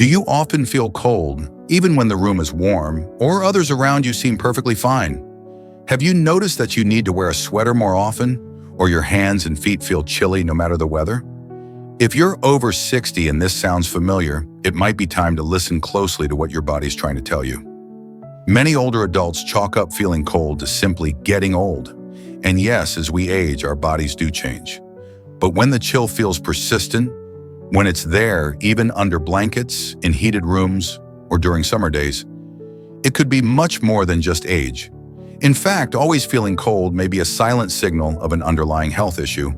Do you often feel cold, even when the room is warm, or others around you seem perfectly fine? Have you noticed that you need to wear a sweater more often, or your hands and feet feel chilly no matter the weather? If you're over 60 and this sounds familiar, it might be time to listen closely to what your body's trying to tell you. Many older adults chalk up feeling cold to simply getting old. And yes, as we age, our bodies do change. But when the chill feels persistent, when it's there, even under blankets, in heated rooms, or during summer days, it could be much more than just age. In fact, always feeling cold may be a silent signal of an underlying health issue,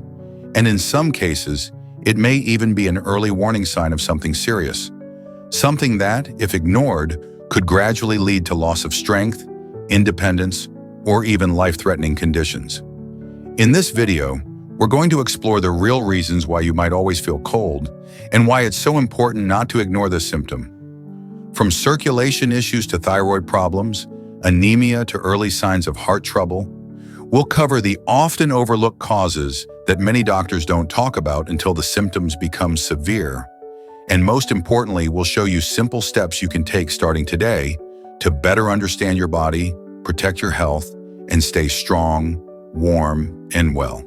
and in some cases, it may even be an early warning sign of something serious. Something that, if ignored, could gradually lead to loss of strength, independence, or even life-threatening conditions. In this video, we're going to explore the real reasons why you might always feel cold and why it's so important not to ignore this symptom. From circulation issues to thyroid problems, anemia to early signs of heart trouble, we'll cover the often overlooked causes that many doctors don't talk about until the symptoms become severe. And most importantly, we'll show you simple steps you can take starting today to better understand your body, protect your health, and stay strong, warm, and well.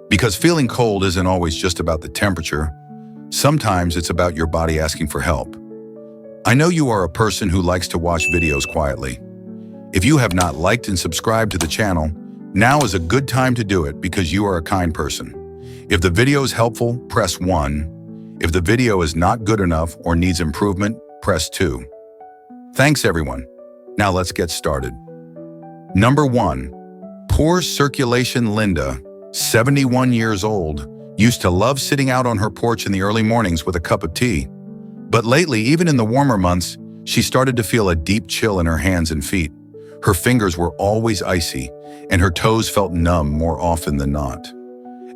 Because feeling cold isn't always just about the temperature. Sometimes it's about your body asking for help. I know you are a person who likes to watch videos quietly. If you have not liked and subscribed to the channel, now is a good time to do it because you are a kind person. If the video is helpful, press 1. If the video is not good enough or needs improvement, press 2. Thanks everyone. Now let's get started. Number 1. Poor circulation. Linda, 71 years old, used to love sitting out on her porch in the early mornings with a cup of tea. But lately, even in the warmer months, she started to feel a deep chill in her hands and feet. Her fingers were always icy, and her toes felt numb more often than not.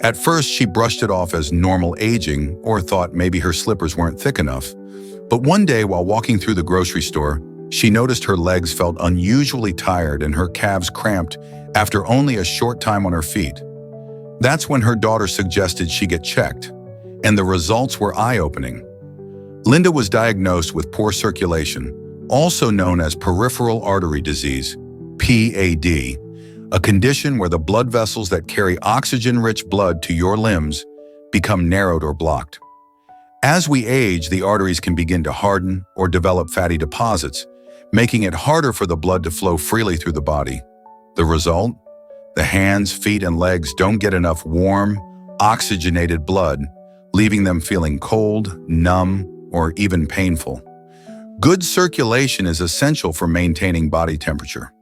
At first, she brushed it off as normal aging or thought maybe her slippers weren't thick enough. But one day, while walking through the grocery store, she noticed her legs felt unusually tired and her calves cramped after only a short time on her feet. That's when her daughter suggested she get checked, and the results were eye-opening. Linda was diagnosed with poor circulation, also known as peripheral artery disease, PAD, a condition where the blood vessels that carry oxygen-rich blood to your limbs become narrowed or blocked. As we age, the arteries can begin to harden or develop fatty deposits, making it harder for the blood to flow freely through the body. The result? The hands, feet, and legs don't get enough warm, oxygenated blood, leaving them feeling cold, numb, or even painful. Good circulation is essential for maintaining body temperature.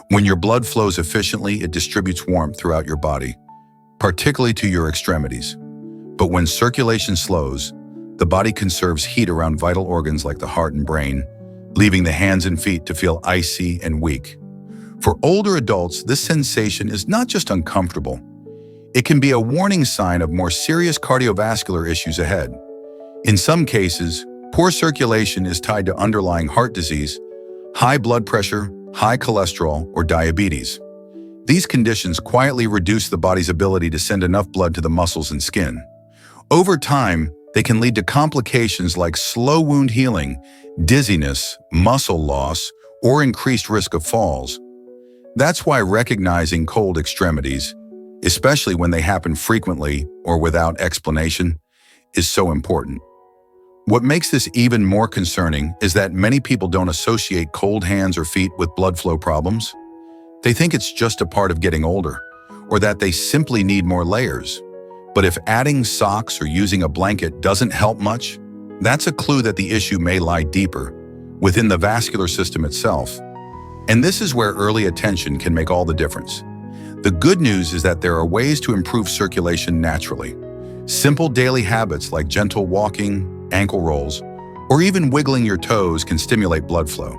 When your blood flows efficiently, it distributes warmth throughout your body, particularly to your extremities. But when circulation slows, the body conserves heat around vital organs like the heart and brain, leaving the hands and feet to feel icy and weak. For older adults, this sensation is not just uncomfortable. It can be a warning sign of more serious cardiovascular issues ahead. In some cases, poor circulation is tied to underlying heart disease, high blood pressure, high cholesterol, or diabetes. These conditions quietly reduce the body's ability to send enough blood to the muscles and skin. Over time, they can lead to complications like slow wound healing, dizziness, muscle loss, or increased risk of falls. That's why recognizing cold extremities, especially when they happen frequently or without explanation, is so important. What makes this even more concerning is that many people don't associate cold hands or feet with blood flow problems. They think it's just a part of getting older, or that they simply need more layers. But if adding socks or using a blanket doesn't help much, that's a clue that the issue may lie deeper, within the vascular system itself. And this is where early attention can make all the difference. The good news is that there are ways to improve circulation naturally. Simple daily habits like gentle walking, ankle rolls, or even wiggling your toes can stimulate blood flow.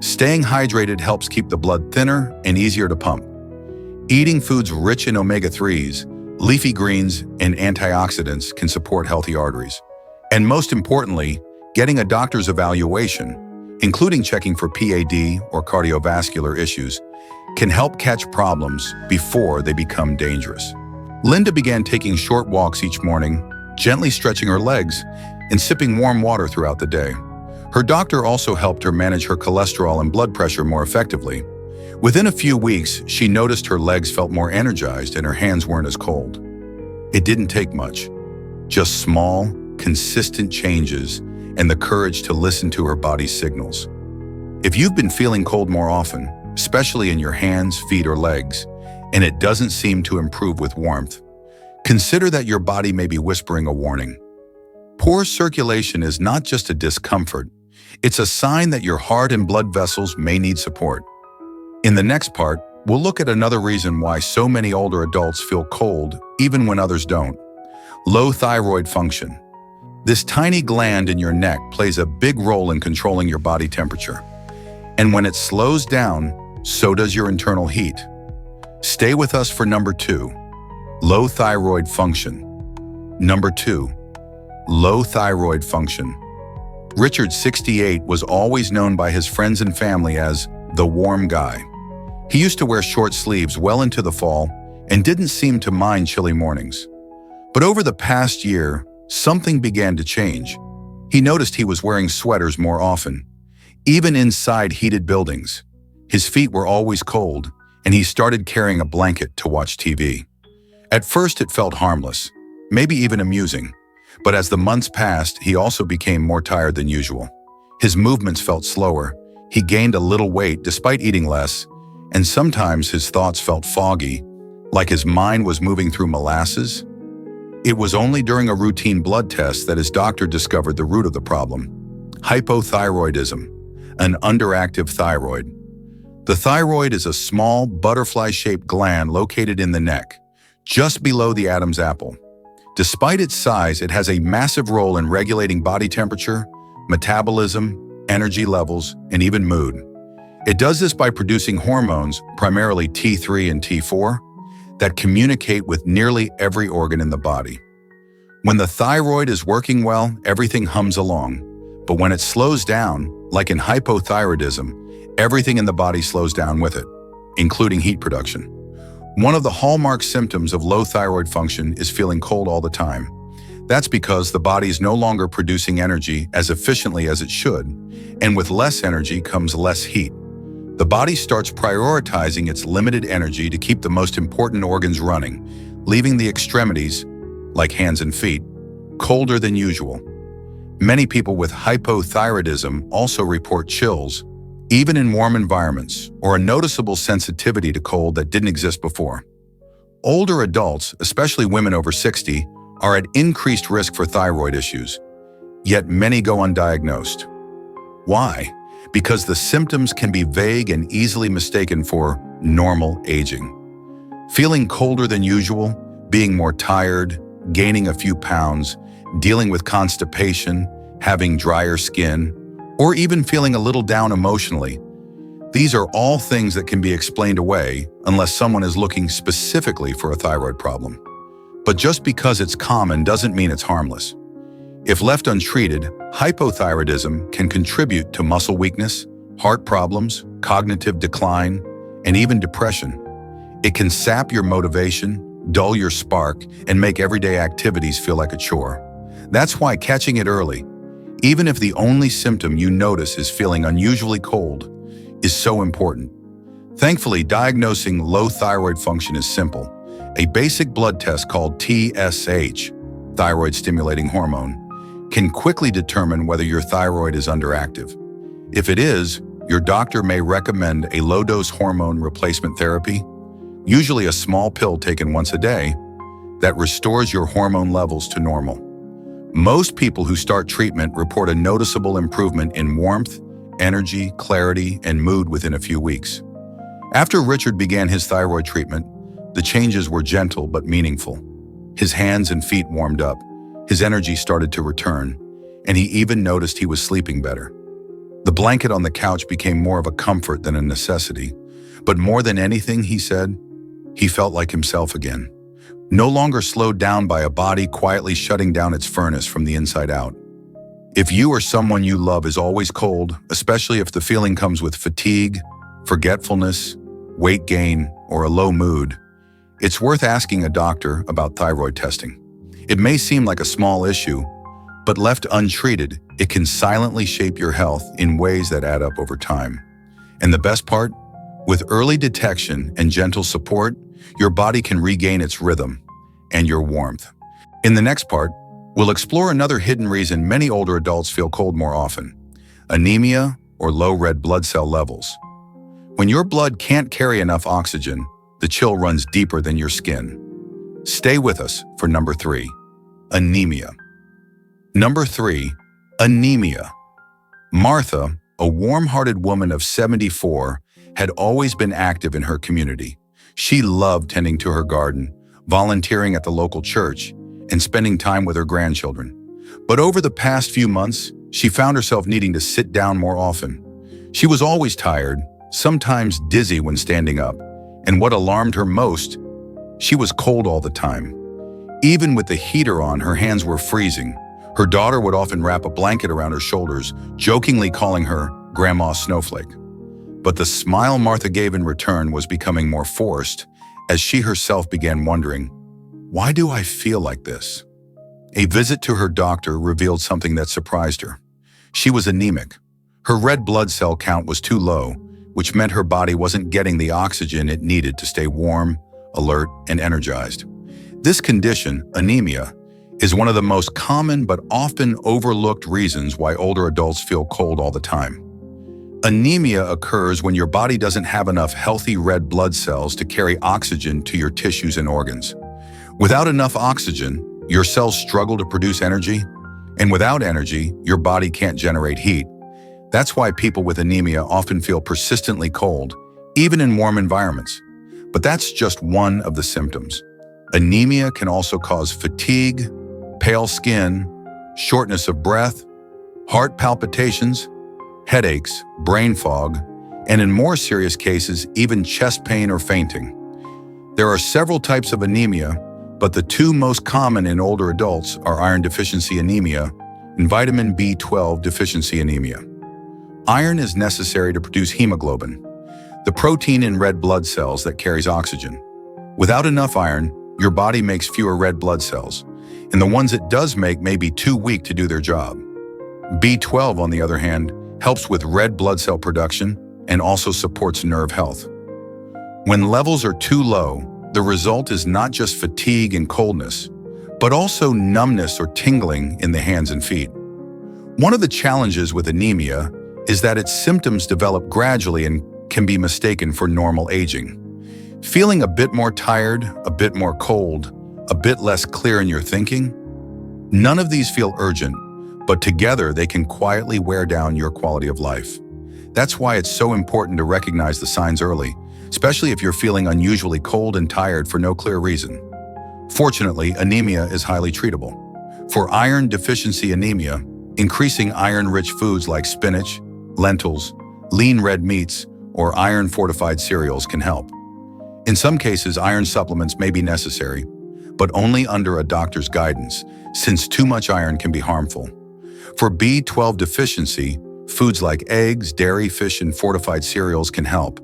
Staying hydrated helps keep the blood thinner and easier to pump. Eating foods rich in omega-3s, leafy greens, and antioxidants can support healthy arteries. And most importantly, getting a doctor's evaluation, including checking for PAD or cardiovascular issues, can help catch problems before they become dangerous. Linda began taking short walks each morning, gently stretching her legs and sipping warm water throughout the day. Her doctor also helped her manage her cholesterol and blood pressure more effectively. Within a few weeks, she noticed her legs felt more energized and her hands weren't as cold. It didn't take much, just small, consistent changes and the courage to listen to her body's signals. If you've been feeling cold more often, especially in your hands, feet, or legs, and it doesn't seem to improve with warmth, consider that your body may be whispering a warning. Poor circulation is not just a discomfort, it's a sign that your heart and blood vessels may need support. In the next part, we'll look at another reason why so many older adults feel cold even when others don't. Low thyroid function. This tiny gland in your neck plays a big role in controlling your body temperature. And when it slows down, so does your internal heat. Stay with us for number 2, low thyroid function. Number 2, low thyroid function. Richard, 68, was always known by his friends and family as the warm guy. He used to wear short sleeves well into the fall and didn't seem to mind chilly mornings. But over the past year, something began to change. He noticed he was wearing sweaters more often, even inside heated buildings. His feet were always cold, and he started carrying a blanket to watch TV. At first, it felt harmless, maybe even amusing. But as the months passed, he also became more tired than usual. His movements felt slower, he gained a little weight despite eating less, and sometimes his thoughts felt foggy, like his mind was moving through molasses. It was only during a routine blood test that his doctor discovered the root of the problem: hypothyroidism, an underactive thyroid. The thyroid is a small, butterfly-shaped gland located in the neck, just below the Adam's apple. Despite its size, it has a massive role in regulating body temperature, metabolism, energy levels, and even mood. It does this by producing hormones, primarily T3 and T4, that communicate with nearly every organ in the body. When the thyroid is working well, everything hums along. But when it slows down, like in hypothyroidism, everything in the body slows down with it, including heat production. One of the hallmark symptoms of low thyroid function is feeling cold all the time. That's because the body is no longer producing energy as efficiently as it should, and with less energy comes less heat. The body starts prioritizing its limited energy to keep the most important organs running, leaving the extremities, like hands and feet, colder than usual. Many people with hypothyroidism also report chills, even in warm environments, or a noticeable sensitivity to cold that didn't exist before. Older adults, especially women over 60, are at increased risk for thyroid issues, yet many go undiagnosed. Why? Because the symptoms can be vague and easily mistaken for normal aging. Feeling colder than usual, being more tired, gaining a few pounds, dealing with constipation, having drier skin, or even feeling a little down emotionally. These are all things that can be explained away unless someone is looking specifically for a thyroid problem. But just because it's common doesn't mean it's harmless. If left untreated, hypothyroidism can contribute to muscle weakness, heart problems, cognitive decline, and even depression. It can sap your motivation, dull your spark, and make everyday activities feel like a chore. That's why catching it early, even if the only symptom you notice is feeling unusually cold, is so important. Thankfully, diagnosing low thyroid function is simple. A basic blood test called TSH, thyroid stimulating hormone, can quickly determine whether your thyroid is underactive. If it is, your doctor may recommend a low-dose hormone replacement therapy, usually a small pill taken once a day, that restores your hormone levels to normal. Most people who start treatment report a noticeable improvement in warmth, energy, clarity, and mood within a few weeks. After Richard began his thyroid treatment, the changes were gentle but meaningful. His hands and feet warmed up, his energy started to return, and he even noticed he was sleeping better. The blanket on the couch became more of a comfort than a necessity, but more than anything, he said, he felt like himself again. No longer slowed down by a body quietly shutting down its furnace from the inside out. If you or someone you love is always cold, especially if the feeling comes with fatigue, forgetfulness, weight gain, or a low mood, it's worth asking a doctor about thyroid testing. It may seem like a small issue, But left untreated, it can silently shape your health in ways that add up over time. And the best part? With early detection and gentle support, your body can regain its rhythm and your warmth. In the next part, we'll explore another hidden reason many older adults feel cold more often: anemia or low red blood cell levels. When your blood can't carry enough oxygen, the chill runs deeper than your skin. Stay with us for number 3, anemia. Number 3, anemia. Martha, a warm-hearted woman of 74, had always been active in her community. She loved tending to her garden, volunteering at the local church, and spending time with her grandchildren. But over the past few months, she found herself needing to sit down more often. She was always tired, sometimes dizzy when standing up, and what alarmed her most, she was cold all the time. Even with the heater on, her hands were freezing. Her daughter would often wrap a blanket around her shoulders, jokingly calling her Grandma Snowflake. But the smile Martha gave in return was becoming more forced as she herself began wondering, why do I feel like this? A visit to her doctor revealed something that surprised her. She was anemic. Her red blood cell count was too low, which meant her body wasn't getting the oxygen it needed to stay warm, alert, and energized. This condition, anemia, is one of the most common but often overlooked reasons why older adults feel cold all the time. Anemia occurs when your body doesn't have enough healthy red blood cells to carry oxygen to your tissues and organs. Without enough oxygen, your cells struggle to produce energy, and without energy, your body can't generate heat. That's why people with anemia often feel persistently cold, even in warm environments. But that's just one of the symptoms. Anemia can also cause fatigue, pale skin, shortness of breath, heart palpitations, headaches, brain fog, and in more serious cases, even chest pain or fainting. There are several types of anemia, but the two most common in older adults are iron deficiency anemia and vitamin B12 deficiency anemia. Iron is necessary to produce hemoglobin, the protein in red blood cells that carries oxygen. Without enough iron, your body makes fewer red blood cells, and the ones it does make may be too weak to do their job. B12, on the other hand, helps with red blood cell production and also supports nerve health. When levels are too low, the result is not just fatigue and coldness, but also numbness or tingling in the hands and feet. One of the challenges with anemia is that its symptoms develop gradually and can be mistaken for normal aging. Feeling a bit more tired, a bit more cold, a bit less clear in your thinking? None of these feel urgent, but together they can quietly wear down your quality of life. That's why it's so important to recognize the signs early, especially if you're feeling unusually cold and tired for no clear reason. Fortunately, anemia is highly treatable. For iron deficiency anemia, increasing iron-rich foods like spinach, lentils, lean red meats, or iron-fortified cereals can help. In some cases, iron supplements may be necessary, but only under a doctor's guidance, since too much iron can be harmful. For B12 deficiency, foods like eggs, dairy, fish, and fortified cereals can help,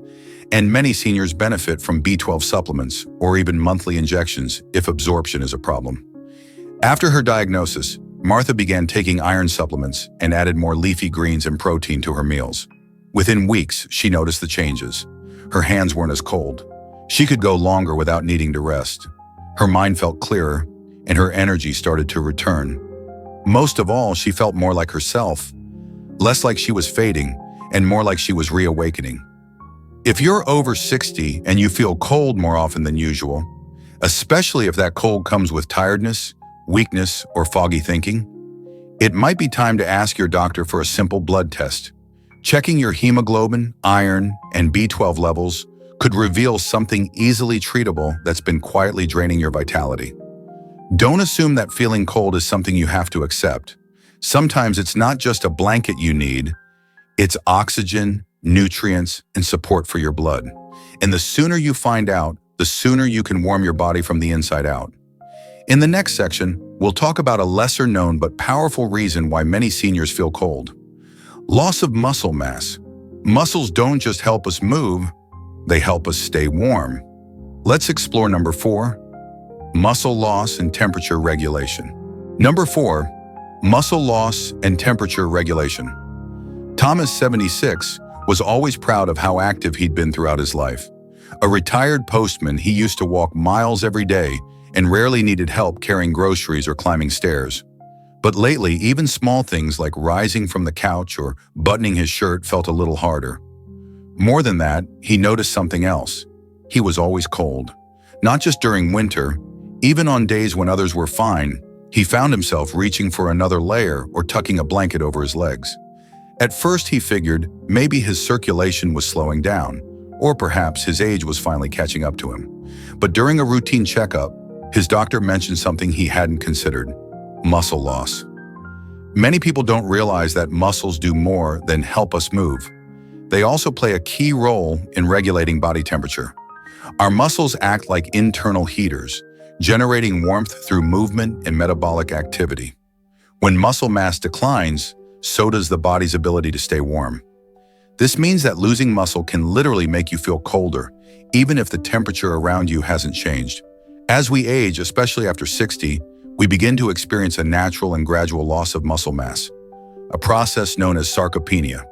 and many seniors benefit from B12 supplements or even monthly injections if absorption is a problem. After her diagnosis, Martha began taking iron supplements and added more leafy greens and protein to her meals. Within weeks, she noticed the changes. Her hands weren't as cold. She could go longer without needing to rest. Her mind felt clearer, and her energy started to return. Most of all, she felt more like herself, less like she was fading, and more like she was reawakening. If you're over 60 and you feel cold more often than usual, especially if that cold comes with tiredness, weakness, or foggy thinking, it might be time to ask your doctor for a simple blood test. Checking your hemoglobin, iron, and B12 levels could reveal something easily treatable that's been quietly draining your vitality. Don't assume that feeling cold is something you have to accept. Sometimes it's not just a blanket you need, it's oxygen, nutrients, and support for your blood. And the sooner you find out, the sooner you can warm your body from the inside out. In the next section, we'll talk about a lesser-known but powerful reason why many seniors feel cold. Loss of muscle mass. Muscles don't just help us move, they help us stay warm. Let's explore number 4, muscle loss and temperature regulation. Number 4, Muscle loss and temperature regulation. Thomas, 76, was always proud of how active he'd been throughout his life. A retired postman, he used to walk miles every day and rarely needed help carrying groceries or climbing stairs. But lately, even small things like rising from the couch or buttoning his shirt felt a little harder. More than that, he noticed something else. He was always cold. Not just during winter, even on days when others were fine, he found himself reaching for another layer or tucking a blanket over his legs. At first, he figured maybe his circulation was slowing down, or perhaps his age was finally catching up to him. But during a routine checkup, his doctor mentioned something he hadn't considered: muscle loss. Many people don't realize that muscles do more than help us move. They also play a key role in regulating body temperature. Our muscles act like internal heaters, generating warmth through movement and metabolic activity. When muscle mass declines, so does the body's ability to stay warm. This means that losing muscle can literally make you feel colder, even if the temperature around you hasn't changed. As we age, especially after 60, we begin to experience a natural and gradual loss of muscle mass, a process known as sarcopenia.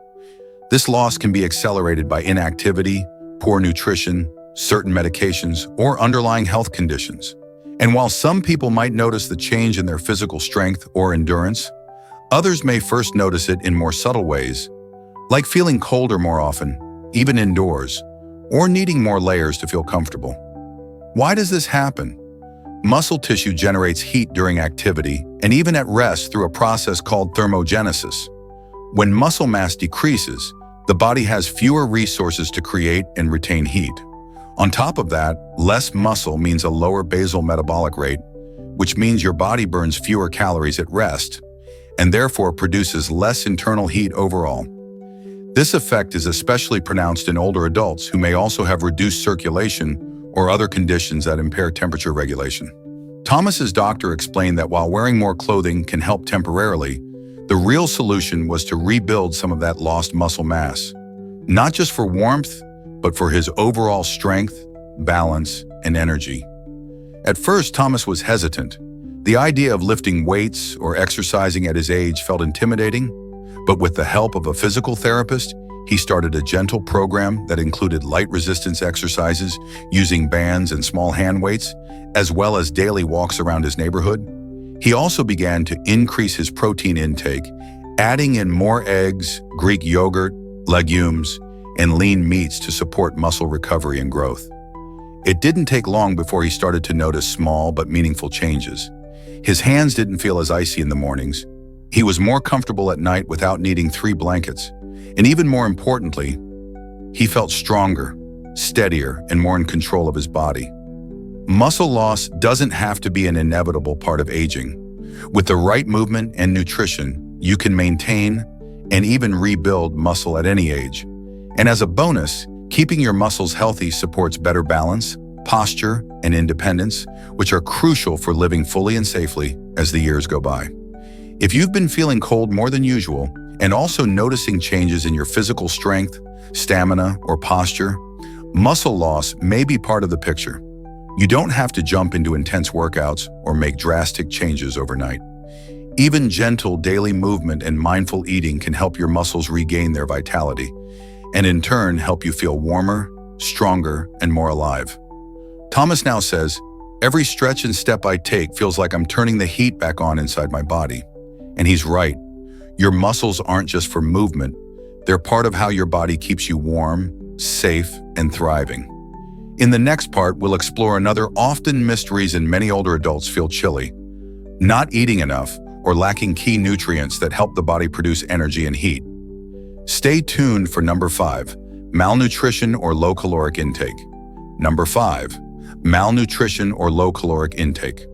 This loss can be accelerated by inactivity, poor nutrition, certain medications, or underlying health conditions. And while some people might notice the change in their physical strength or endurance, others may first notice it in more subtle ways, like feeling colder more often, even indoors, or needing more layers to feel comfortable. Why does this happen? Muscle tissue generates heat during activity and even at rest through a process called thermogenesis. When muscle mass decreases, the body has fewer resources to create and retain heat. On top of that, less muscle means a lower basal metabolic rate, which means your body burns fewer calories at rest and therefore produces less internal heat overall. This effect is especially pronounced in older adults who may also have reduced circulation or other conditions that impair temperature regulation. Thomas's doctor explained that while wearing more clothing can help temporarily, the real solution was to rebuild some of that lost muscle mass, not just for warmth, but for his overall strength, balance, and energy. At first, Thomas was hesitant. The idea of lifting weights or exercising at his age felt intimidating, but with the help of a physical therapist, he started a gentle program that included light resistance exercises using bands and small hand weights, as well as daily walks around his neighborhood. He also began to increase his protein intake, adding in more eggs, Greek yogurt, legumes, and lean meats to support muscle recovery and growth. It didn't take long before he started to notice small but meaningful changes. His hands didn't feel as icy in the mornings. He was more comfortable at night without needing 3 blankets. And even more importantly, he felt stronger, steadier, and more in control of his body. Muscle loss doesn't have to be an inevitable part of aging. With the right movement and nutrition, you can maintain and even rebuild muscle at any age. And as a bonus, keeping your muscles healthy supports better balance, posture, and independence, which are crucial for living fully and safely as the years go by. If you've been feeling cold more than usual and also noticing changes in your physical strength, stamina, or posture, muscle loss may be part of the picture. You don't have to jump into intense workouts or make drastic changes overnight. Even gentle daily movement and mindful eating can help your muscles regain their vitality, and in turn help you feel warmer, stronger, and more alive. Thomas now says, "Every stretch and step I take feels like I'm turning the heat back on inside my body." And he's right. Your muscles aren't just for movement. They're part of how your body keeps you warm, safe, and thriving. In the next part, we'll explore another often missed reason many older adults feel chilly: not eating enough or lacking key nutrients that help the body produce energy and heat. Stay tuned for number 5, malnutrition or low caloric intake. Number 5, malnutrition or low caloric intake.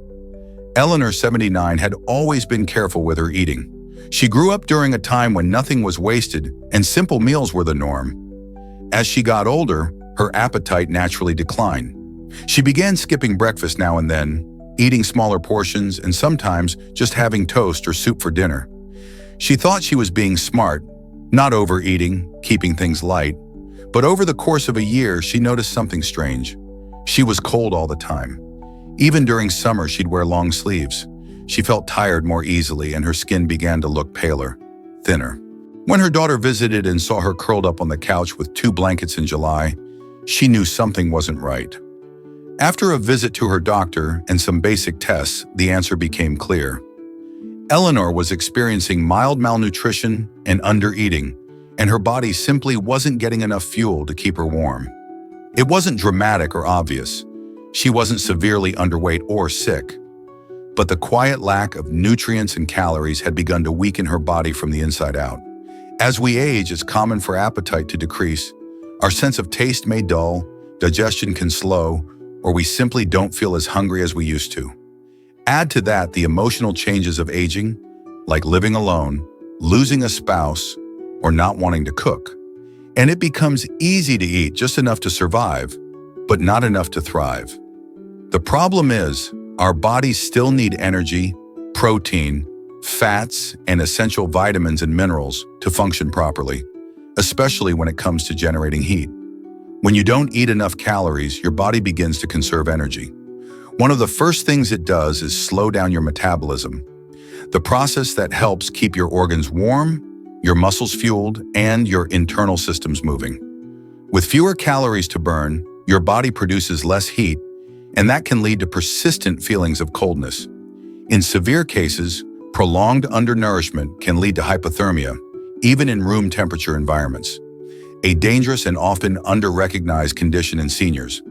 Eleanor, 79, had always been careful with her eating. She grew up during a time when nothing was wasted and simple meals were the norm. As she got older, her appetite naturally declined. She began skipping breakfast now and then, eating smaller portions, and sometimes just having toast or soup for dinner. She thought she was being smart, not overeating, keeping things light. But over the course of a year, she noticed something strange. She was cold all the time. Even during summer, she'd wear long sleeves. She felt tired more easily and her skin began to look paler, thinner. When her daughter visited and saw her curled up on the couch with 2 blankets in July, she knew something wasn't right. After a visit to her doctor and some basic tests, the answer became clear. Eleanor was experiencing mild malnutrition and undereating, and her body simply wasn't getting enough fuel to keep her warm. It wasn't dramatic or obvious. She wasn't severely underweight or sick. But the quiet lack of nutrients and calories had begun to weaken her body from the inside out. As we age, it's common for appetite to decrease. Our sense of taste may dull, digestion can slow, or we simply don't feel as hungry as we used to. Add to that the emotional changes of aging, like living alone, losing a spouse, or not wanting to cook. And it becomes easy to eat just enough to survive, but not enough to thrive. The problem is, our bodies still need energy, protein, fats, and essential vitamins and minerals to function properly, especially when it comes to generating heat. When you don't eat enough calories, your body begins to conserve energy. One of the first things it does is slow down your metabolism, the process that helps keep your organs warm, your muscles fueled, and your internal systems moving. With fewer calories to burn, your body produces less heat, and that can lead to persistent feelings of coldness. In severe cases, prolonged undernourishment can lead to hypothermia, even in room temperature environments, a dangerous and often under-recognized condition in seniors.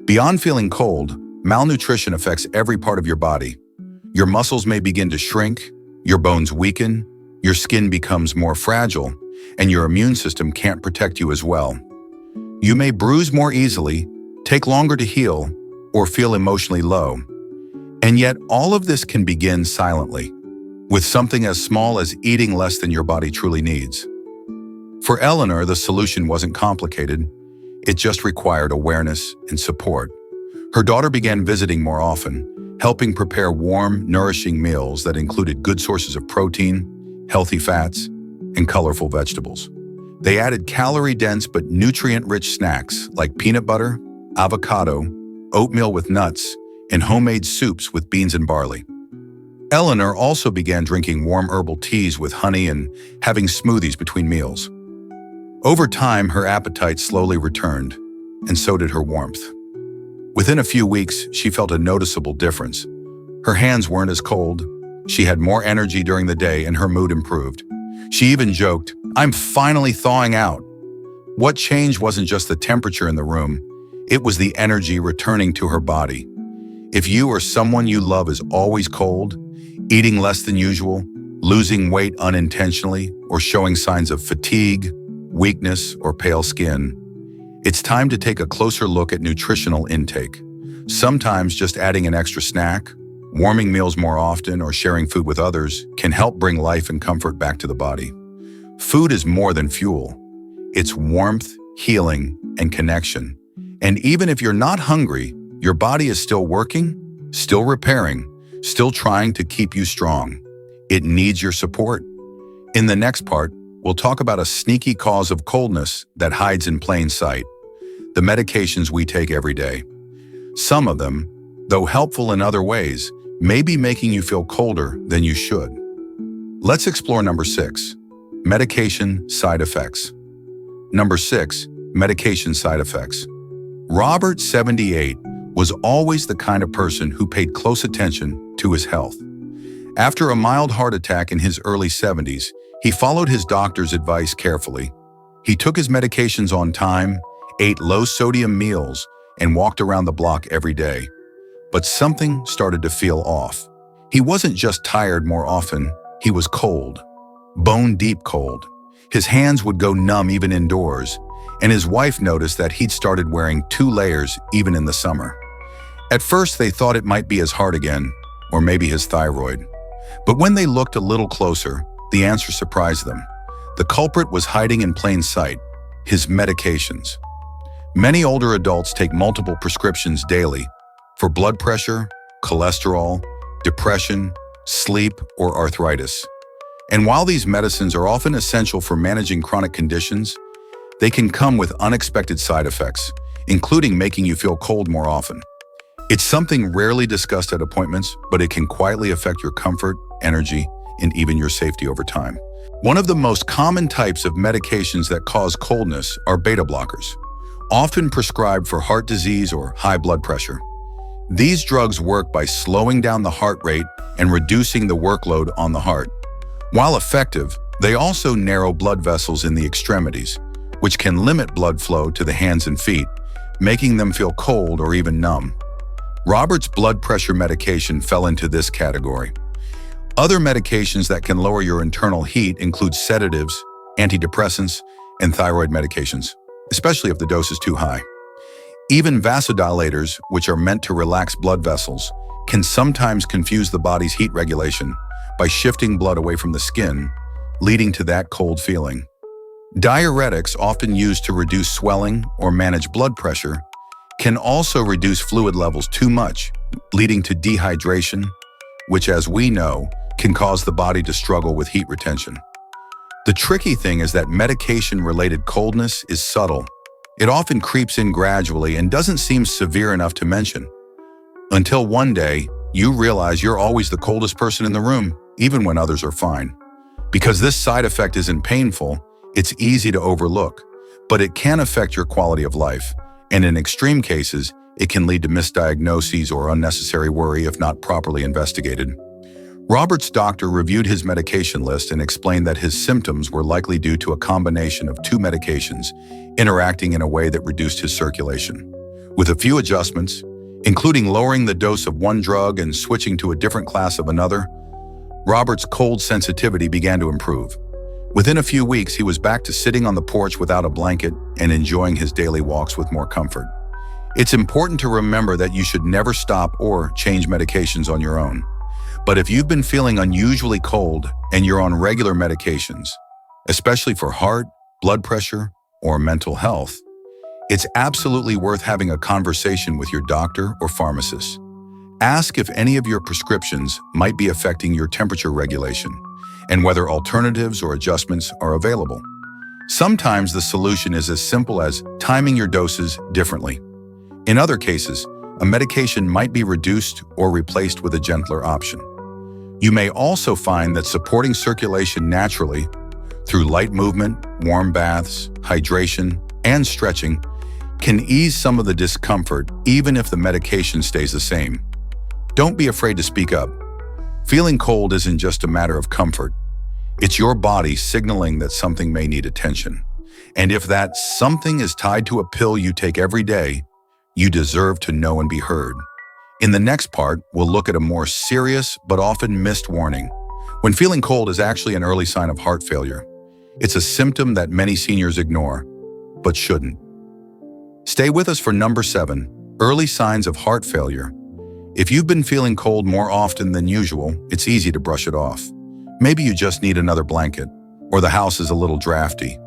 Beyond feeling cold, malnutrition affects every part of your body. Your muscles may begin to shrink, your bones weaken, your skin becomes more fragile, and your immune system can't protect you as well. You may bruise more easily, take longer to heal, or feel emotionally low. And yet, all of this can begin silently, with something as small as eating less than your body truly needs. For Eleanor, the solution wasn't complicated. It just required awareness and support. Her daughter began visiting more often, helping prepare warm, nourishing meals that included good sources of protein, healthy fats, and colorful vegetables. They added calorie-dense but nutrient-rich snacks like peanut butter, avocado, oatmeal with nuts, and homemade soups with beans and barley. Eleanor also began drinking warm herbal teas with honey and having smoothies between meals. Over time, her appetite slowly returned, and so did her warmth. Within a few weeks, she felt a noticeable difference. Her hands weren't as cold, she had more energy during the day, and her mood improved. She even joked, "I'm finally thawing out." What changed wasn't just the temperature in the room, it was the energy returning to her body. If you or someone you love is always cold, eating less than usual, losing weight unintentionally, or showing signs of fatigue, weakness, or pale skin, it's time to take a closer look at nutritional intake. Sometimes just adding an extra snack, warming meals more often, or sharing food with others can help bring life and comfort back to the body. Food is more than fuel. It's warmth, healing, and connection. And even if you're not hungry, your body is still working, still repairing, still trying to keep you strong. It needs your support. In the next part, we'll talk about a sneaky cause of coldness that hides in plain sight: the medications we take every day. Some of them, though helpful in other ways, may be making you feel colder than you should. Let's explore number 6, medication side effects. Number 6, medication side effects. Robert, 78, was always the kind of person who paid close attention to his health. After a mild heart attack in his early 70s, he followed his doctor's advice carefully. He took his medications on time, ate low-sodium meals, and walked around the block every day. But something started to feel off. He wasn't just tired more often, he was cold, bone-deep cold. His hands would go numb even indoors, and his wife noticed that he'd started wearing 2 layers even in the summer. At first, they thought it might be his heart again, or maybe his thyroid. But when they looked a little closer, the answer surprised them. The culprit was hiding in plain sight: his medications. Many older adults take multiple prescriptions daily for blood pressure, cholesterol, depression, sleep, or arthritis. And while these medicines are often essential for managing chronic conditions, they can come with unexpected side effects, including making you feel cold more often. It's something rarely discussed at appointments, but it can quietly affect your comfort, energy, and even your safety over time. One of the most common types of medications that cause coldness are beta blockers, often prescribed for heart disease or high blood pressure. These drugs work by slowing down the heart rate and reducing the workload on the heart. While effective, they also narrow blood vessels in the extremities, which can limit blood flow to the hands and feet, making them feel cold or even numb. Robert's blood pressure medication fell into this category. Other medications that can lower your internal heat include sedatives, antidepressants, and thyroid medications, especially if the dose is too high. Even vasodilators, which are meant to relax blood vessels, can sometimes confuse the body's heat regulation by shifting blood away from the skin, leading to that cold feeling. Diuretics, often used to reduce swelling or manage blood pressure, can also reduce fluid levels too much, leading to dehydration, which, as we know, can cause the body to struggle with heat retention. The tricky thing is that medication-related coldness is subtle. It often creeps in gradually and doesn't seem severe enough to mention. Until one day, you realize you're always the coldest person in the room, even when others are fine. Because this side effect isn't painful, it's easy to overlook, but it can affect your quality of life, and in extreme cases, it can lead to misdiagnoses or unnecessary worry if not properly investigated. Robert's doctor reviewed his medication list and explained that his symptoms were likely due to a combination of two medications interacting in a way that reduced his circulation. With a few adjustments, including lowering the dose of one drug and switching to a different class of another, Robert's cold sensitivity began to improve. Within a few weeks, he was back to sitting on the porch without a blanket and enjoying his daily walks with more comfort. It's important to remember that you should never stop or change medications on your own. But if you've been feeling unusually cold and you're on regular medications, especially for heart, blood pressure, or mental health, it's absolutely worth having a conversation with your doctor or pharmacist. Ask if any of your prescriptions might be affecting your temperature regulation and whether alternatives or adjustments are available. Sometimes the solution is as simple as timing your doses differently. In other cases, a medication might be reduced or replaced with a gentler option. You may also find that supporting circulation naturally through light movement, warm baths, hydration, and stretching can ease some of the discomfort even if the medication stays the same. Don't be afraid to speak up. Feeling cold isn't just a matter of comfort. It's your body signaling that something may need attention. And if that something is tied to a pill you take every day, you deserve to know and be heard. In the next part, we'll look at a more serious but often missed warning. When feeling cold is actually an early sign of heart failure. It's a symptom that many seniors ignore, but shouldn't. Stay with us for number 7, early signs of heart failure. If you've been feeling cold more often than usual, it's easy to brush it off. Maybe you just need another blanket, or the house is a little drafty.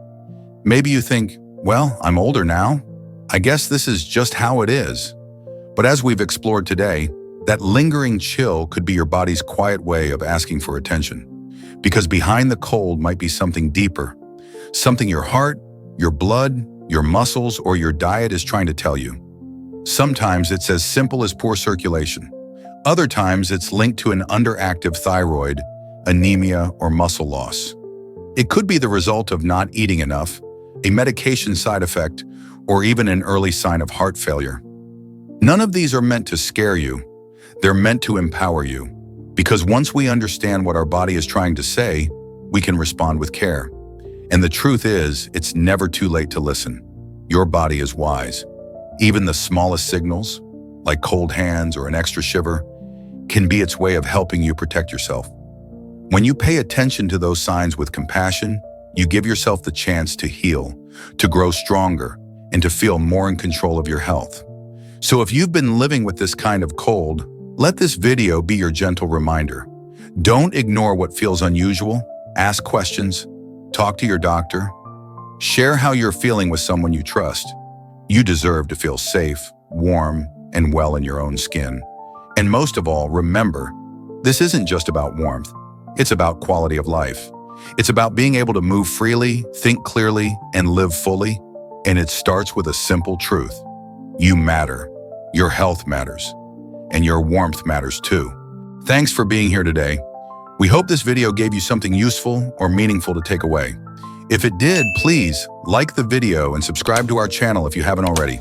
Maybe you think, well, I'm older now. I guess this is just how it is. But as we've explored today, that lingering chill could be your body's quiet way of asking for attention. Because behind the cold might be something deeper, something your heart, your blood, your muscles, or your diet is trying to tell you. Sometimes it's as simple as poor circulation. Other times it's linked to an underactive thyroid, anemia, or muscle loss. It could be the result of not eating enough, a medication side effect, or even an early sign of heart failure. None of these are meant to scare you. They're meant to empower you. Because once we understand what our body is trying to say, we can respond with care. And the truth is, it's never too late to listen. Your body is wise. Even the smallest signals, like cold hands or an extra shiver, can be its way of helping you protect yourself. When you pay attention to those signs with compassion, you give yourself the chance to heal, to grow stronger, and to feel more in control of your health. So if you've been living with this kind of cold, let this video be your gentle reminder. Don't ignore what feels unusual. Ask questions. Talk to your doctor. Share how you're feeling with someone you trust. You deserve to feel safe, warm, and well in your own skin. And most of all, remember, this isn't just about warmth. It's about quality of life. It's about being able to move freely, think clearly, and live fully. And it starts with a simple truth. You matter. Your health matters. and your warmth matters too. Thanks for being here today. We hope this video gave you something useful or meaningful to take away. If it did, please like the video and subscribe to our channel if you haven't already.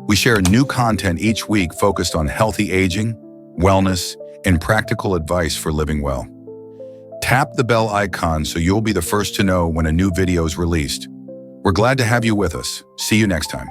We share new content each week focused on healthy aging, wellness, and practical advice for living well. Tap the bell icon so you'll be the first to know when a new video is released. We're glad to have you with us. See you next time.